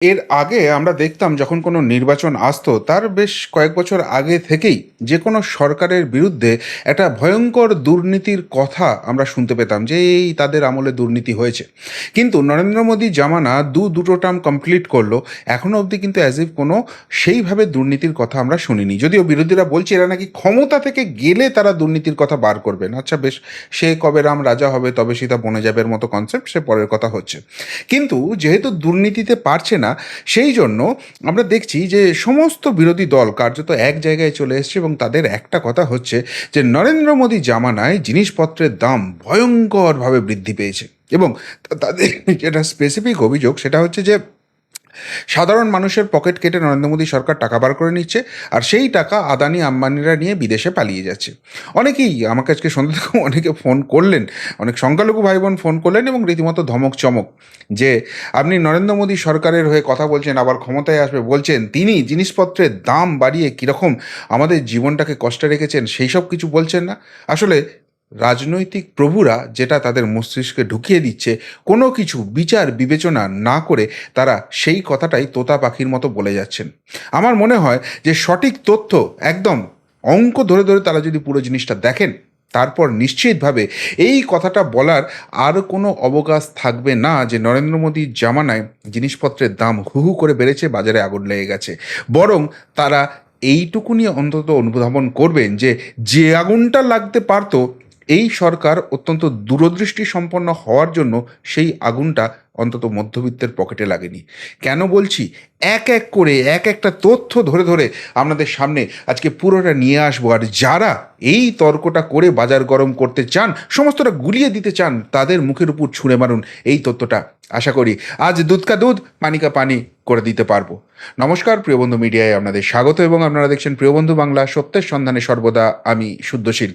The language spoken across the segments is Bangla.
এর আগে আমরা দেখতাম যখন কোনো নির্বাচন আসতো তার বেশ কয়েক বছর আগে থেকেই যে কোনো সরকারের বিরুদ্ধে একটা ভয়ঙ্কর দুর্নীতির কথা আমরা শুনতে পেতাম যে এই তাদের আমলে দুর্নীতি হয়েছে। কিন্তু নরেন্দ্র মোদী জামানা দুটো টার্ম কমপ্লিট করলো, এখনো অবধি কিন্তু অ্যাজ ইফ কোনো সেইভাবে দুর্নীতির কথা আমরা শুনিনি। যদিও বিরোধীরা বলছে এরা নাকি ক্ষমতা থেকে গেলে তারা দুর্নীতির কথা বার করবেন। আচ্ছা বেশ, সে কবে রাম রাজা হবে তবে সীতা বনে যাবের মতো কনসেপ্ট, সে পরের কথা হচ্ছে। কিন্তু যেহেতু দুর্নীতিতে পারছে না, সেই জন্য আমরা দেখছি যে সমস্ত বিরোধী দল কার্যত এক জায়গায় চলে এসছে এবং তাদের একটা কথা হচ্ছে যে নরেন্দ্র মোদী জামানায় জিনিসপত্রের দাম ভয়ঙ্করভাবে বৃদ্ধি পেয়েছে। এবং তাদের যেটা স্পেসিফিক অভিযোগ সেটা হচ্ছে যে সাধারণ মানুষের পকেট কেটে নরেন্দ্র মোদী সরকার টাকা বার করে নিচ্ছে, আর সেই টাকা আদানি আম্বানিরা নিয়ে বিদেশে পালিয়ে যাচ্ছে। অনেকেই আমাকে আজকে সন্ধ্যা থেকে অনেকে ফোন করলেন, অনেক সংখ্যালঘু ভাই বোন ফোন করলেন এবং রীতিমতো ধমক চমক যে আপনি নরেন্দ্র মোদী সরকারের হয়ে কথা বলছেন, আবার ক্ষমতায় আসবে বলছেন, তিনি জিনিসপত্রের দাম বাড়িয়ে কীরকম আমাদের জীবনটাকে কষ্টে রেখেছেন সেই সব কিছু বলছেন না। আসলে রাজনৈতিক প্রভুরা যেটা তাদের মস্তিষ্কে ঢুকিয়ে দিচ্ছে, কোনো কিছু বিচার বিবেচনা না করে তারা সেই কথাটাই তোতা পাখির মতো বলে যাচ্ছেন। আমার মনে হয় যে সঠিক তথ্য একদম অঙ্ক ধরে ধরে তারা যদি পুরো জিনিসটা দেখেন, তারপর নিশ্চিতভাবে এই কথাটা বলার আর কোনো অবকাশ থাকবে না যে নরেন্দ্র মোদীর জামানায় জিনিসপত্রের দাম হু হু করে বেড়েছে, বাজারে আগুন লেগে গেছে। বরং তারা এইটুকুনি অন্তত অনুধাবন করবেন যে যে আগুনটা লাগতে পারতো, এই সরকার অত্যন্ত দূরদৃষ্টি সম্পন্ন হওয়ার জন্য সেই আগুনটা অন্তত মধ্যবিত্তের পকেটে লাগেনি। কেন বলছি? এক এক করে এক একটা তথ্য ধরে ধরে আপনাদের সামনে আজকে পুরোটা নিয়ে আসবো। আর যারা এই তর্কটা করে বাজার গরম করতে চান, সমস্তটা গুলিয়ে দিতে চান, তাদের মুখের উপর ছুঁড়ে মারুন এই তথ্যটা। আশা করি আজ দুধ কা দুধ পানি কা পানি করে দিতে পারবো। নমস্কার, প্রিয়বন্ধু মিডিয়ায় আপনাদের স্বাগত এবং আপনারা দেখছেন প্রিয়বন্ধু বাংলা, সত্যের সন্ধানে সর্বদা আমি শুদ্ধশীল।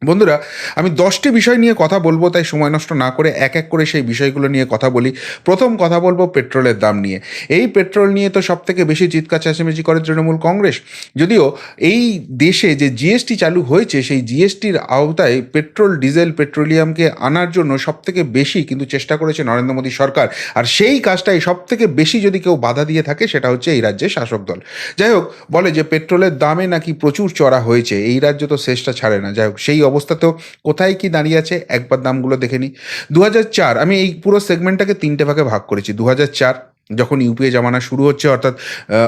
বন্ধুরা, আমি 10টি বিষয় নিয়ে কথা বলবো, তাই সময় নষ্ট না করে এক এক করে সেই বিষয়গুলো নিয়ে কথা বলি। প্রথম কথা বলবো পেট্রোলের দাম নিয়ে। এই পেট্রোল নিয়ে তো সবথেকে বেশি চিৎকার চেঁচামেচি করে তৃণমূল কংগ্রেস। যদিও এই দেশে যে জিএসটি চালু হয়েছে, সেই জিএসটির আওতায় পেট্রোল ডিজেল পেট্রোলিয়ামকে আনার জন্য সবথেকে বেশি কিন্তু চেষ্টা করেছে নরেন্দ্র মোদী সরকার। আর সেই কাজটাই সবথেকে বেশি যদি কেউ বাধা দিয়ে থাকে সেটা হচ্ছে এই রাজ্যের শাসক দল। যাই হোক, বলে যে পেট্রোলের দামে নাকি প্রচুর চড়া হয়েছে, এই রাজ্য তো শেষটা ছাড়ে না। যাই হোক, সেই অবস্থাতেও কোথায় কি দাঁড়িয়ে আছে একবার দামগুলো দেখে নিই। 2004, আমি এই পুরো সেগমেন্টটাকে 3টে ভাগে ভাগ করেছি। 2004 যখন ইউপিএ জামানা শুরু হচ্ছে, অর্থাৎ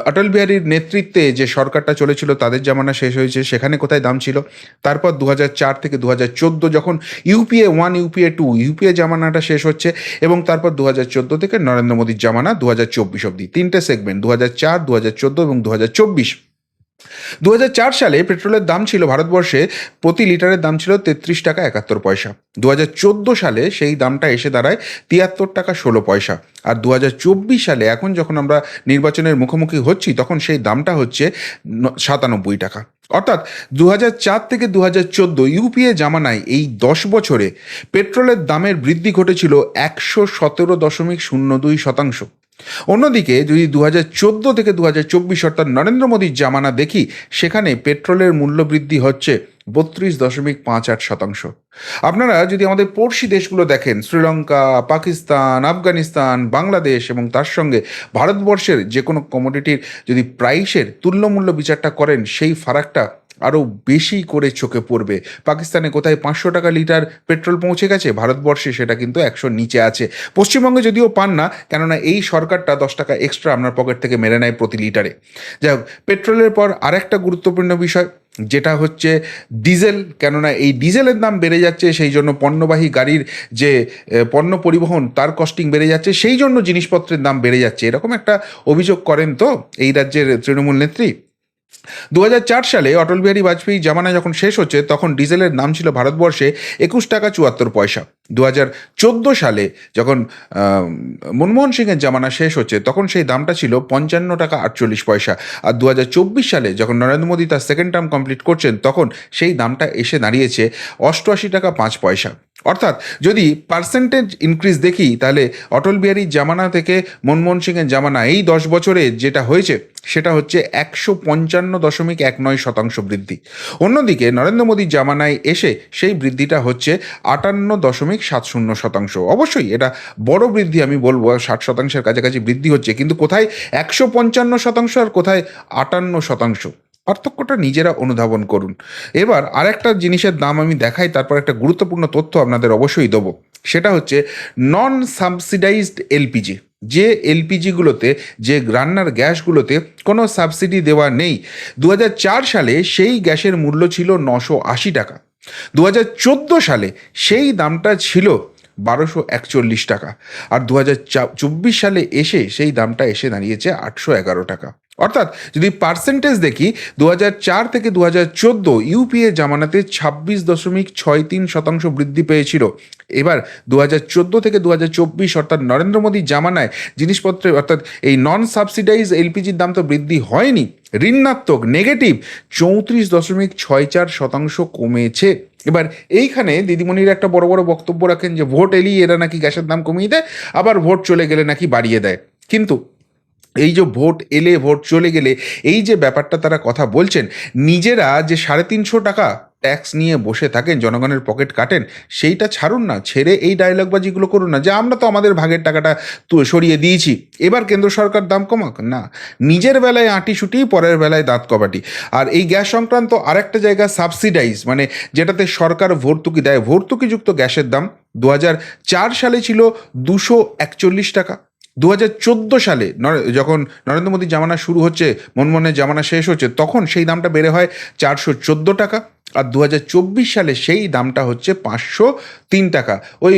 অটল বিহারীর নেতৃত্বে যে সরকারটা চলেছিল তাদের জামানা শেষ হয়েছে, সেখানে কোথায় দাম ছিল। তারপর 2004 থেকে 2014 যখন ইউপিএ 1 ইউপিএ 2 ইউপিএ জামানাটা শেষ হচ্ছে, এবং তারপর 2014 থেকে নরেন্দ্র মোদীর জামানা 2024 অবধি। 3টে সেগমেন্ট, 2004, 2014 এবং 2024। 2004 সালে পেট্রোলের দাম ছিল ভারতবর্ষে, প্রতি লিটারের দাম ছিল 33 টাকা 71 পয়সা। 2014 সালে সেই দামটা এসে দাঁড়ায় 73 টাকা 16 পয়সা। আর 2024 সালে এখন যখন আমরা নির্বাচনের মুখোমুখি হচ্ছি, তখন সেই দামটা হচ্ছে 97 টাকা। অর্থাৎ 2004 থেকে 2014 ইউপিএ জামানায় এই 10 বছরে পেট্রোলের দামের বৃদ্ধি ঘটেছিল 117.02%। অন্যদিকে যদি 2014 থেকে 2024 অর্থাৎ নরেন্দ্র মোদীর জামানা দেখি, সেখানে পেট্রোলের মূল্য বৃদ্ধি হচ্ছে 32.58%। আপনারা যদি আমাদের পড়শি দেশগুলো দেখেন, শ্রীলঙ্কা, পাকিস্তান, আফগানিস্তান, বাংলাদেশ এবং তার সঙ্গে ভারতবর্ষের যে কোনো কমোডিটির যদি প্রাইসের তুল্যমূল্য বিচারটা করেন, সেই ফারাকটা আরও বেশি করে চোখে পড়বে। পাকিস্তানে কোথায় 500 টাকা লিটার পেট্রোল পৌঁছে গেছে, ভারতবর্ষে সেটা কিন্তু 100 নিচে আছে। পশ্চিমবঙ্গে যদিও পান না, কেননা এই সরকারটা 10 টাকা এক্সট্রা আপনার পকেট থেকে মেরে নেয় প্রতি লিটারে। যাই হোক, পেট্রোলের পর আরেকটা গুরুত্বপূর্ণ বিষয় যেটা হচ্ছে ডিজেল। কেননা এই ডিজেলের দাম বেড়ে যাচ্ছে, সেই জন্য পণ্যবাহী গাড়ির যে পণ্য পরিবহন তার কস্টিং বেড়ে যাচ্ছে, সেই জন্য জিনিসপত্রের দাম বেড়ে যাচ্ছে, এরকম একটা অভিযোগ করেন তো এই রাজ্যের তৃণমূল নেত্রী। 2004 সালে অটল বিহারী বাজপেয়ী জামানা যখন শেষ হচ্ছে, তখন ডিজেলের দাম ছিল ভারতবর্ষে 21 টাকা 74 পয়সা। 2014 সালে যখন মনমোহন সিংয়ের জামানা শেষ হচ্ছে, তখন সেই দামটা ছিল 55 টাকা 48 পয়সা। আর 2024 সালে যখন নরেন্দ্র মোদী তার সেকেন্ড টার্ম কমপ্লিট করছেন, তখন সেই দামটা এসে দাঁড়িয়েছে 88 টাকা 5 পয়সা। অর্থাৎ যদি পার্সেন্টেজ ইনক্রিজ দেখি, তাহলে অটল বিহারীর জামানা থেকে মনমোহন সিংয়ের জামানা এই 10 বছরে যেটা হয়েছে, সেটা হচ্ছে ১৫৫.১৯% বৃদ্ধি। অন্যদিকে নরেন্দ্র মোদীর জামানায় এসে সেই বৃদ্ধিটা হচ্ছে ৫৮.৭০%। অবশ্যই এটা বড় বৃদ্ধি, আমি বলবো ৬০%-এর কাছাকাছি বৃদ্ধি হচ্ছে, কিন্তু কোথায় ১৫৫% আর কোথায় ৫৮%। পার্থক্যটা নিজেরা অনুধাবন করুন। এবার আরেকটা জিনিসের দাম আমি দেখাই, তারপর একটা গুরুত্বপূর্ণ তথ্য আপনাদের অবশ্যই দেবো। সেটা হচ্ছে নন সাবসিডাইজড এলপিজি। যে এলপিজিগুলোতে, যে রান্নার গ্যাসগুলোতে কোনো সাবসিডি দেওয়া নেই, ২০০৪ সালে সেই গ্যাসের মূল্য ছিল ৯৮০ টাকা। ২০১৪ সালে সেই দামটা ছিল ১২৪১ টাকা। আর ২০২৪ সালে এসে সেই দামটা এসে দাঁড়িয়েছে ৮১১ টাকা। অর্থাৎ যদি পার্সেন্টেজ দেখি, ২০০৪ থেকে ২০১৪ ইউপিএ জামানাতে ২৬.৬৩% বৃদ্ধি পেয়েছিল। এবার ২০১৪ থেকে ২০২৪ অর্থাৎ নরেন্দ্র মোদীর জামানায় জিনিসপত্রের, অর্থাৎ এই নন সাবসিডাইজ এলপিজির দাম তো বৃদ্ধি হয়নি, ঋণাত্মক নেগেটিভ ৩৪.৬৪% কমেছে। এবার এইখানে দিদিমণিরা একটা বড় বড় বক্তব্য রাখেন যে ভোট এলেই এরা নাকি গ্যাসের দাম কমিয়ে দেয়, আবার ভোট চলে গেলে নাকি বাড়িয়ে দেয়। কিন্তু এই যে ভোট এলে ভোট চলে গেলে এই যে ব্যাপারটা তারা কথা বলছেন, নিজেরা যে ৩৫০ টাকা ট্যাক্স নিয়ে বসে থাকেন, জনগণের পকেট কাটেন, সেইটা ছাড়ুন না, ছেড়ে এই ডায়লগবাজিগুলো করুন না যে আমরা তো আমাদের ভাগের টাকাটা তো সরিয়ে দিয়েছি, এবার কেন্দ্র সরকার দাম কমাক না। নিজের বেলায় আঁটিসুটি, পরের বেলায় দাঁত কবাটি। আর এই গ্যাস সংক্রান্ত আরেকটা জায়গা সাবসিডাইজ, মানে যেটাতে সরকার ভর্তুকি দেয়, ভর্তুকিযুক্ত গ্যাসের দাম ২০০৪ সালে ছিল ২৪১ টাকা। ২০১৪ সালে যখন নরেন্দ্র মোদীর জামানা শুরু হচ্ছে, মনমোহনের জামানা শেষ হচ্ছে, তখন সেই দামটা বেড়ে হয় ৪১৪ টাকা। আর ২০২৪ সালে সেই দামটা হচ্ছে ৫০৩ টাকা। ওই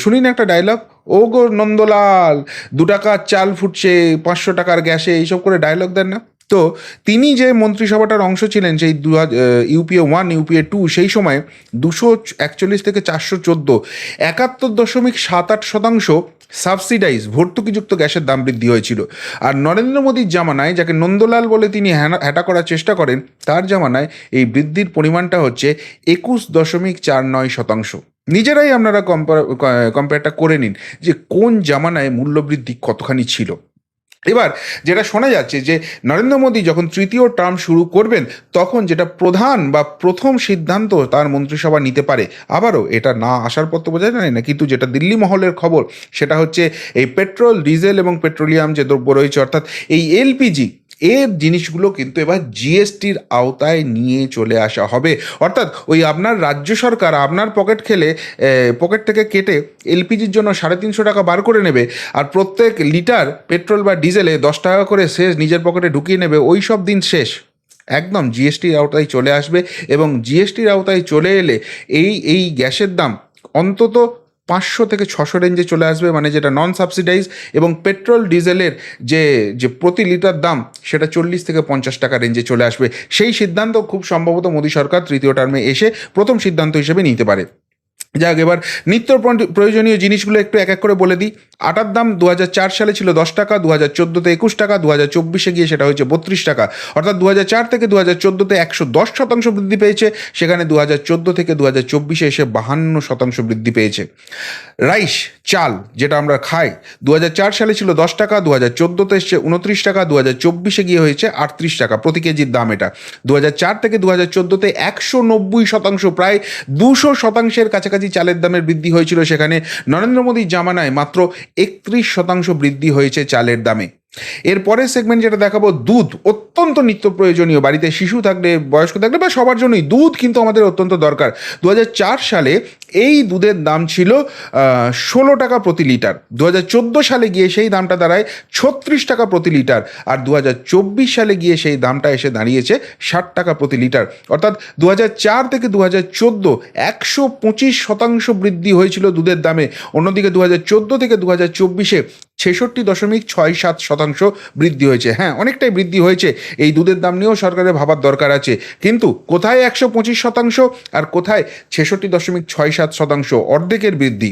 শুনি না একটা ডায়লগ, ও গো নন্দলাল, ২ টাকার চাল ফুটছে ৫০০ টাকার গ্যাসে, এইসব করে ডায়লগ দেন না? তো তিনি যে মন্ত্রিসভাটার অংশ ছিলেন সেই ইউপিএ 1 ইউপিএ 2, সেই সময় ২৪১ থেকে ৪১৪, ৭১.৭৮% সাবসিডাইজ ভর্তুকিযুক্ত গ্যাসের দাম বৃদ্ধি হয়েছিল। আর নরেন্দ্র মোদীর জামানায়, যাকে নন্দলাল বলে তিনি হ্যাটা করার চেষ্টা করেন, তার জামানায় এই বৃদ্ধির পরিমাণটা হচ্ছে ২১.৪৯%। নিজেরাই আপনারা কম্পেয়ারটা করে নিন যে কোন জামানায় মূল্যবৃদ্ধি কতখানি ছিল। এবার যেটা শোনা যাচ্ছে যে নরেন্দ্র মোদী যখন তৃতীয় টার্ম শুরু করবেন, তখন যেটা প্রধান বা প্রথম সিদ্ধান্ত তার মন্ত্রিসভা নিতে পারে, আবারও এটা না আসার পর তো বোঝা যায় না, কিন্তু যেটা দিল্লি মহলের খবর সেটা হচ্ছে এই পেট্রোল, ডিজেল এবং পেট্রোলিয়াম যে দ্রব্য রয়েছে, অর্থাৎ এই এলপিজি, এর জিনিসগুলো কিন্তু এবার জিএসটির আওতায় নিয়ে চলে আসা হবে। অর্থাৎ ওই আপনার রাজ্য সরকার আপনার পকেট থেকে কেটে এলপিজির জন্য ৩৫০ টাকা বার করে নেবে, আর প্রত্যেক লিটার পেট্রোল বা ডিজেলে ১০ টাকা করে শেষ নিজের পকেটে ঢুকিয়ে নেবে, ওই সব দিন শেষ। একদম জিএসটির আওতায় চলে আসবে, এবং জিএসটির আওতায় চলে এলে এই গ্যাসের দাম অন্তত ৫০০ থেকে ৬০০ রেঞ্জে চলে আসবে, মানে যেটা নন সাবসিডাইজ। এবং পেট্রোল ডিজেলের যে যে প্রতি লিটার দাম, সেটা ৪০ থেকে ৫০ টাকা রেঞ্জে চলে আসবে। সেই সিদ্ধান্ত খুব সম্ভবত মোদী সরকার তৃতীয় টার্মে এসে প্রথম সিদ্ধান্ত হিসেবে নিতে পারে। যাক, এবার নিত্য প্রয়োজনীয় জিনিসগুলো একটু এক এক করে বলে দিই। আটার দাম ২০০৪ সালে ছিল ১০ টাকা, ২০১৪-তে ২১ টাকা, ২০২৪-এ গিয়ে সেটা হয়েছে ৩২ টাকা। অর্থাৎ ২০০৪ থেকে ২০১৪-তে ১১০% বৃদ্ধি পেয়েছে, সেখানে ২০১৪ থেকে ২০২৪-এ এসে ৫২% বৃদ্ধি পেয়েছে। রাইস, চাল যেটা আমরা খাই, ২০০৪ সালে ছিল ১০ টাকা, ২০১৪-তে এসছে ২৯ টাকা, ২০২৪-এ গিয়ে হয়েছে ৩৮ টাকা প্রতি কেজির দাম। এটা ২০০৪ থেকে ২০১৪-তে ১৯০%, প্রায় ২০০%-এর কাছাকাছি চালের দামের বৃদ্ধি হয়েছিল, সেখানে নরেন্দ্র মোদীর জামানায় মাত্র ৩১% বৃদ্ধি হয়েছে চালের দামে। এরপরের সেগমেন্ট যেটা দেখাবো, দুধ, অত্যন্ত নিত্য প্রয়োজনীয়। বাড়িতে শিশু থাকলে, বয়স্ক থাকলে বা সবার জন্যই দুধ কিন্তু আমাদের অত্যন্ত দরকার। ২০০৪ সালে এই দুধের দাম ছিল ১৬ টাকা প্রতি লিটার। ২০১৪ সালে গিয়ে সেই দামটা দাঁড়ায় ৩৬ টাকা প্রতি লিটার। আর ২০২৪ সালে গিয়ে সেই দামটা এসে দাঁড়িয়েছে ৬০ টাকা প্রতি লিটার। অর্থাৎ ২০০৪ থেকে ২০১৪ ১২৫% বৃদ্ধি হয়েছিল দুধের দামে। অন্যদিকে ২০১৪ থেকে ২০24-এ ৬৬.৬৭% বৃদ্ধি হয়েছে। হ্যাঁ, অনেকটাই বৃদ্ধি হয়েছে। এই দুধের দাম নিয়েও সরকারের ভাবার দরকার আছে। কিন্তু কোথায় ১২৫% আর কোথায় ৬৬.৬৭%, অর্ধেকের বৃদ্ধি।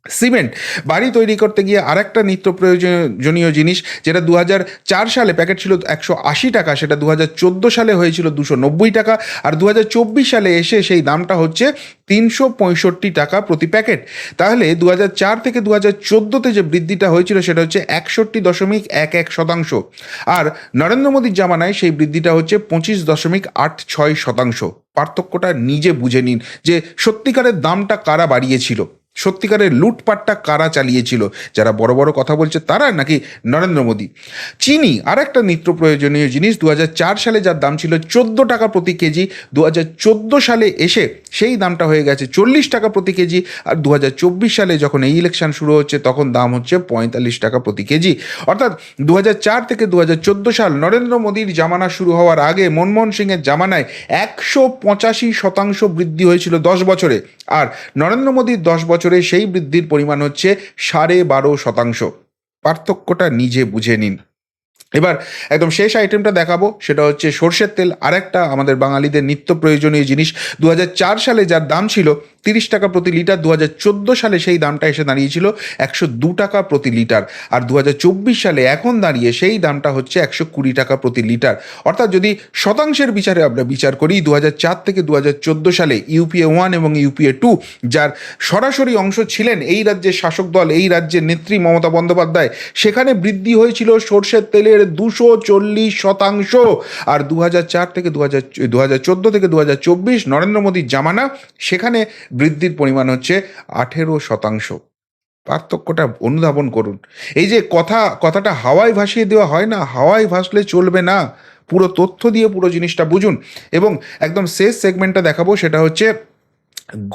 সিমেন্ট, বাড়ি তৈরি করতে গিয়ে আরেকটা নিত্য প্রয়োজনীয় জিনিস, যেটা 2004 সালে প্যাকেট ছিল 180 টাকা, সেটা 2014 সালে হয়েছিল 290 টাকা, আর 2024 সালে এসে সেই দামটা হচ্ছে 365 টাকা প্রতি প্যাকেট। তাহলে 2004 থেকে 2014-তে যে বৃদ্ধিটা হয়েছিল সেটা হচ্ছে 61.11%, আর নরেন্দ্র মোদীর জামানায় সেই বৃদ্ধিটা হচ্ছে 25.86%। পার্থক্যটা নিজে বুঝে নিন যে সত্যিকারের দামটা কারা বাড়িয়েছিল, সত্যিকারের লুটপাটটা কারা চালিয়েছিল, যারা বড় বড় কথা বলছে তারা নাকি নরেন্দ্র মোদী। চিনি আর একটা নিত্য প্রয়োজনীয় জিনিস, 2004 সালে যার দাম ছিল 14 টাকা প্রতি কেজি, 2014 সালে এসে সেই দামটা হয়ে গেছে 40 টাকা প্রতি কেজি, আর 2024 সালে যখন এই ইলেকশন শুরু হচ্ছে তখন দাম হচ্ছে 45 টাকা প্রতি কেজি। অর্থাৎ 2004 থেকে 2014 সাল নরেন্দ্র মোদীর জামানা শুরু হওয়ার আগে মনমোহন সিংয়ের জামানায় 185% বৃদ্ধি হয়েছিল 10 বছরে, আর নরেন্দ্র মোদীর 10 বছরে সেই বৃদ্ধির পরিমাণ হচ্ছে 12.5%। পার্থক্যটা নিজে বুঝে নিন। এবার একদম শেষ আইটেমটা দেখাবো, সেটা হচ্ছে সর্ষের তেল, আরেকটা আমাদের বাঙালিদের নিত্য প্রয়োজনীয় জিনিস। 2004 সালে যার দাম ছিল 30 টাকা প্রতি লিটার, 2014 সালে সেই দামটা এসে দাঁড়িয়েছিল 102 টাকা প্রতি লিটার, আর 2024 সালে এখন দাঁড়িয়ে সেই দামটা হচ্ছে 120 টাকা প্রতি লিটার। অর্থাৎ যদি শতাংশের বিচারে আমরা বিচার করি, 2004 থেকে 2014 সালে ইউপিএ 1 এবং ইউপিএ 2, যার সরাসরি অংশ ছিলেন এই রাজ্যের শাসক দল, এই রাজ্যের নেত্রী মমতা বন্দ্যোপাধ্যায়, সেখানে বৃদ্ধি হয়েছিল সর্ষের তেলের 240%। আর 2004 থেকে 2014 থেকে 2024 নরেন্দ্র মোদীর জামানা, সেখানে বৃদ্ধির পরিমাণ হচ্ছে 18%। পার্থক্যটা অনুধাবন করুন। এই যে কথাটা হাওয়ায় ভাসিয়ে দেওয়া হয় না, হাওয়ায় ভাসলে চলবে না, পুরো তথ্য দিয়ে পুরো জিনিসটা বুঝুন। এবং একদম শেষ সেগমেন্টটা দেখাবো, সেটা হচ্ছে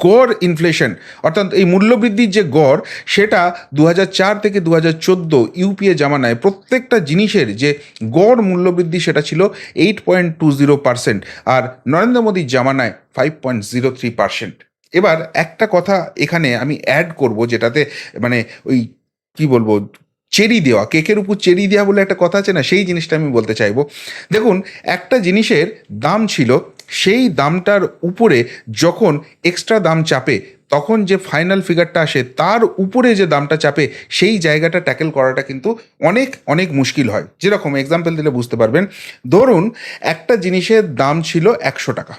গড় ইনফ্লেশন, অর্থাৎ এই মূল্যবৃদ্ধির যে গড়, সেটা 2004 থেকে 2014 ইউপিএ জামানায় প্রত্যেকটা জিনিসের যে গড় মূল্যবৃদ্ধি সেটা ছিল 8.20%, আর নরেন্দ্র মোদীর জামানায় 5.03%। এবার একটা কথা এখানে আমি অ্যাড করব, যেটাতে মানে ওই কি বলবো, চেরি দেওয়া, কেকের উপর চেরি দেওয়া বলে একটা কথা আছে না, সেই জিনিসটা আমি বলতে চাইবো। দেখুন, একটা জিনিসের দাম ছিল, সেই দামটার উপরে যখন এক্সট্রা দাম চাপে, তখন যে ফাইনাল ফিগারটা আসে তার উপরে যে দামটা চাপে, সেই জায়গাটা ট্যাকেল করাটা কিন্তু অনেক অনেক মুশকিল হয়। যেরকম এক্সাম্পল দিলে বুঝতে পারবেন, ধরুন একটা জিনিসের দাম ছিল 100 টাকা,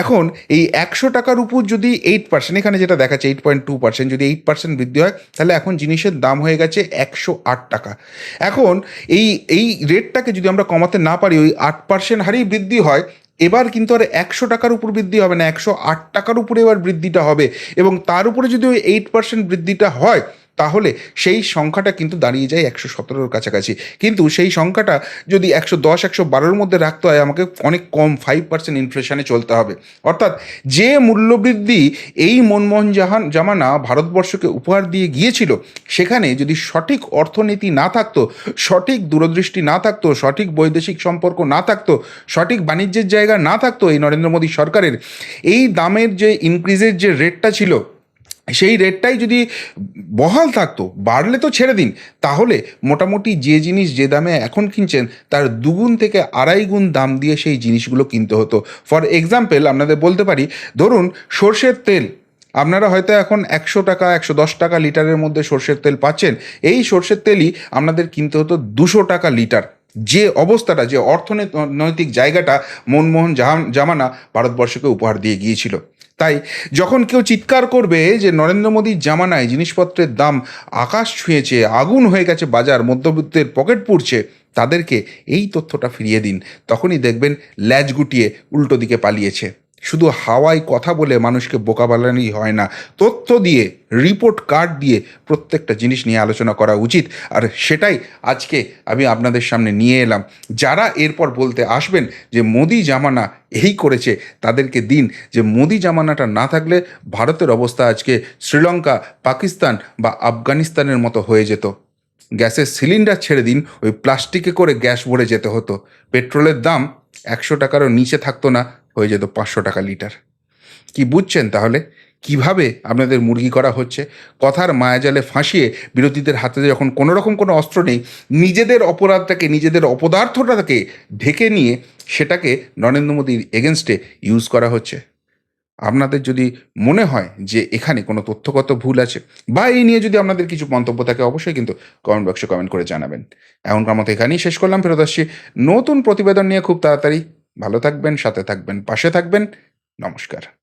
এখন এই 100 টাকার উপর যদি 8%, এখানে যেটা দেখাচ্ছে 8.2%, যদি 8% বৃদ্ধি হয়, তাহলে এখন জিনিসের দাম হয়ে গেছে 108 টাকা। এখন এই এই রেটটাকে যদি আমরা কমাতে না পারি, ওই 8% হারেই বৃদ্ধি হয়, এবার কিন্তু আর 100 টাকার উপর বৃদ্ধি হবে না, 108 টাকার উপরে এবার বৃদ্ধিটা হবে, এবং তার উপরে যদি ওই 8% বৃদ্ধিটা হয়, তাহলে সেই সংখ্যাটা কিন্তু দাঁড়িয়ে যায় 117-র কাছাকাছি। কিন্তু সেই সংখ্যাটা যদি 110, 112-র মধ্যে রাখতে হয়, আমাকে অনেক কম 5% ইনফ্লেশনে চলতে হবে। অর্থাৎ যে মূল্যবৃদ্ধি এই মনমোহন জামানা ভারতবর্ষকে উপহার দিয়ে গিয়েছিল, সেখানে যদি সঠিক অর্থনীতি না থাকতো, সঠিক দূরদৃষ্টি না থাকতো, সঠিক বৈদেশিক সম্পর্ক না থাকতো, সঠিক বাণিজ্যের জায়গা না থাকতো এই নরেন্দ্র মোদী সরকারের, এই দামের যে ইনক্রিজের যে রেটটা ছিল, সেই রেটটাই যদি বহাল থাকতো, বাড়লে তো ছেড়ে দিন, তাহলে মোটামুটি যে জিনিস যে দামে এখন কিনছেন তার দুগুণ থেকে আড়াই গুণ দাম দিয়ে সেই জিনিসগুলো কিনতে হতো। ফর এক্সাম্পল আপনাদের বলতে পারি, ধরুন সর্ষের তেল, আপনারা হয়তো এখন 100 টাকা 110 টাকা লিটারের মধ্যে সর্ষের তেল পাচ্ছেন, এই সর্ষের তেলই আপনাদের কিনতে হতো 200 টাকা লিটার। যে অবস্থাটা, যে অর্থনৈতিক জায়গাটা মনমোহন জামানা ভারতবর্ষকে উপহার দিয়ে গিয়েছিল। তাই যখন কেউ চিৎকার করবে যে নরেন্দ্র মোদীর জামানায় জিনিসপত্রের দাম আকাশ ছুঁয়েছে, আগুন হয়ে গেছে বাজার, মধ্যবিত্তের পকেট পুড়ছে, তাদেরকে এই তথ্যটা ফিরিয়ে দিন, তখনই দেখবেন ল্যাজ গুটিয়ে উল্টো দিকে পালিয়েছে। শুধু হাওয়ায় কথা বলে মানুষকে বোকা বানানোই হয় না, তথ্য দিয়ে, রিপোর্ট কার্ড দিয়ে প্রত্যেকটা জিনিস নিয়ে আলোচনা করা উচিত। আর সেটাই আজকে আমি আপনাদের সামনে নিয়ে এলাম। যারা এরপর বলতে আসবেন যে মোদি জামানা এই করেছে, তাদেরকে দিন যে মোদি জামানাটা না থাকলে ভারতের অবস্থা আজকে শ্রীলঙ্কা, পাকিস্তান বা আফগানিস্তানের মতো হয়ে যেত। গ্যাসের সিলিন্ডার ছেড়ে দিন, ওই প্লাস্টিকে করে গ্যাস ভরে যেতে হতো। পেট্রোলের দাম 100 টাকারও নিচে থাকতো না, হয়ে যেত 500 টাকা লিটার। কি বুঝছেন তাহলে কিভাবে আপনাদের মুরগি করা হচ্ছে? কথার মায়াজালে ফাঁসিয়ে বিরোধীদের হাতে যখন কোনো রকম কোনো অস্ত্র নেই, নিজেদের অপরাধটাকে, নিজেদের অপদার্থটাকে ঢেকে নিয়ে সেটাকে নরেন্দ্র মোদীর এগেনস্টে ইউজ করা হচ্ছে। আপনাদের যদি মনে হয় যে এখানে কোনো তথ্যগত ভুল আছে বা এই নিয়ে যদি আপনাদের কিছু মন্তব্য থাকে অবশ্যই কিন্তু কমেন্ট বক্সে কমেন্ট করে জানাবেন। এখনকার মতো এখানেই শেষ করলাম। ফেরত আসছি নতুন প্রতিবেদন নিয়ে খুব তাড়াতাড়ি। ভালো থাকবেন, সাথে থাকবেন, পাশে থাকবেন। নমস্কার।